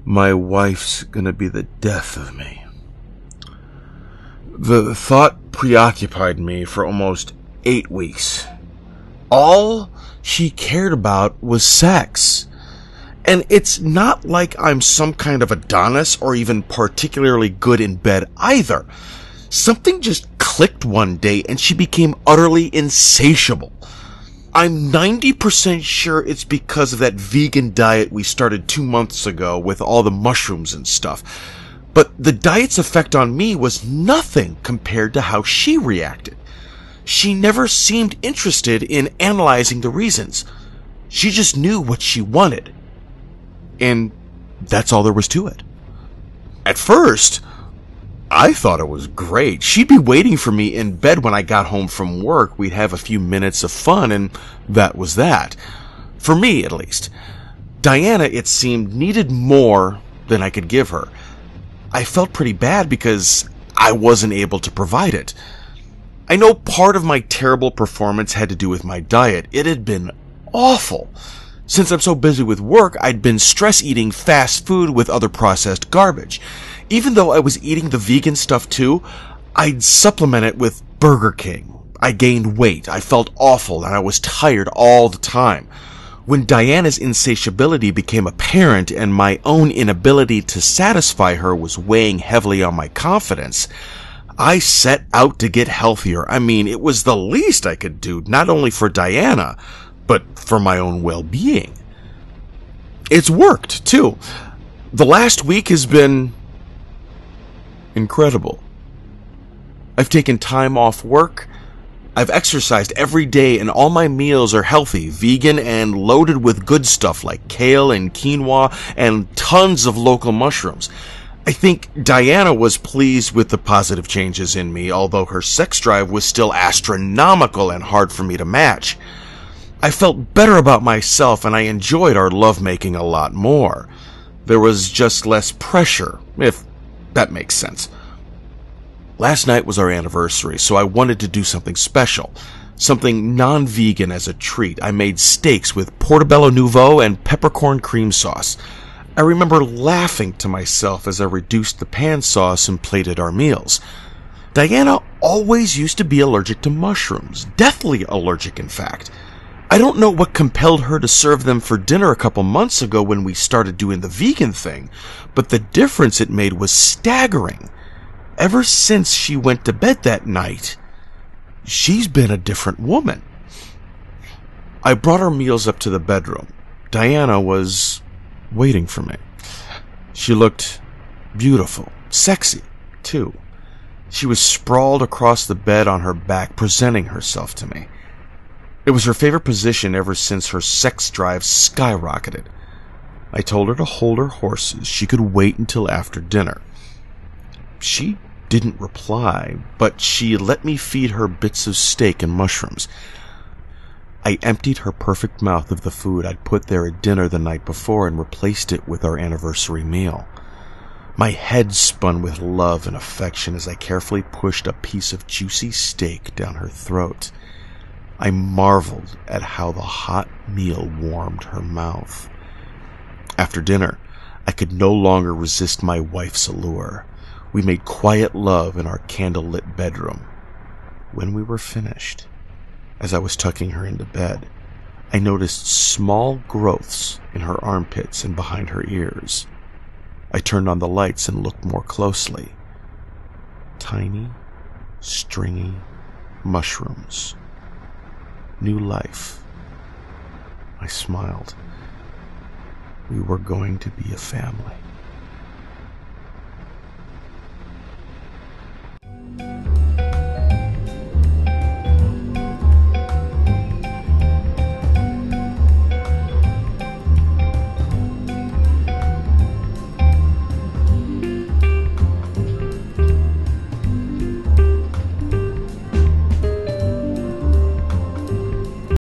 My wife's gonna be the death of me. The thought preoccupied me for almost 8 weeks. All she cared about was sex. And it's not like I'm some kind of Adonis or even particularly good in bed either. Something just clicked one day and she became utterly insatiable. I'm 90% sure it's because of that vegan diet we started 2 months ago with all the mushrooms and stuff. But the diet's effect on me was nothing compared to how she reacted. She never seemed interested in analyzing the reasons. She just knew what she wanted. And that's all there was to it. At first, I thought it was great. She'd be waiting for me in bed when I got home from work. We'd have a few minutes of fun, and that was that. For me, at least. Diana, it seemed, needed more than I could give her. I felt pretty bad because I wasn't able to provide it. I know part of my terrible performance had to do with my diet. It had been awful. Since I'm so busy with work, I'd been stress eating fast food with other processed garbage. Even though I was eating the vegan stuff too, I'd supplement it with Burger King. I gained weight, I felt awful, and I was tired all the time. When Diana's insatiability became apparent and my own inability to satisfy her was weighing heavily on my confidence, I set out to get healthier. I mean, it was the least I could do, not only for Diana, but for my own well-being. It's worked, too. The last week has been incredible. I've taken time off work. I've exercised every day, and all my meals are healthy, vegan, and loaded with good stuff like kale and quinoa and tons of local mushrooms. I think Diana was pleased with the positive changes in me, although her sex drive was still astronomical and hard for me to match. I felt better about myself, and I enjoyed our lovemaking a lot more. There was just less pressure, if that makes sense. Last night was our anniversary, so I wanted to do something special. Something non-vegan as a treat. I made steaks with portobello nouveau and peppercorn cream sauce. I remember laughing to myself as I reduced the pan sauce and plated our meals. Diana always used to be allergic to mushrooms. Deathly allergic, in fact. I don't know what compelled her to serve them for dinner a couple months ago when we started doing the vegan thing, but the difference it made was staggering. Ever since she went to bed that night, she's been a different woman. I brought our meals up to the bedroom. Diana was waiting for me. She looked beautiful, sexy, too. She was sprawled across the bed on her back, presenting herself to me. It was her favorite position ever since her sex drive skyrocketed. I told her to hold her horses. She could wait until after dinner. She didn't reply, but she let me feed her bits of steak and mushrooms. I emptied her perfect mouth of the food I'd put there at dinner the night before and replaced it with our anniversary meal. My head spun with love and affection as I carefully pushed a piece of juicy steak down her throat. I marveled at how the hot meal warmed her mouth. After dinner, I could no longer resist my wife's allure. We made quiet love in our candle-lit bedroom. When we were finished, as I was tucking her into bed, I noticed small growths in her armpits and behind her ears. I turned on the lights and looked more closely. Tiny, stringy mushrooms. New life. I smiled. We were going to be a family.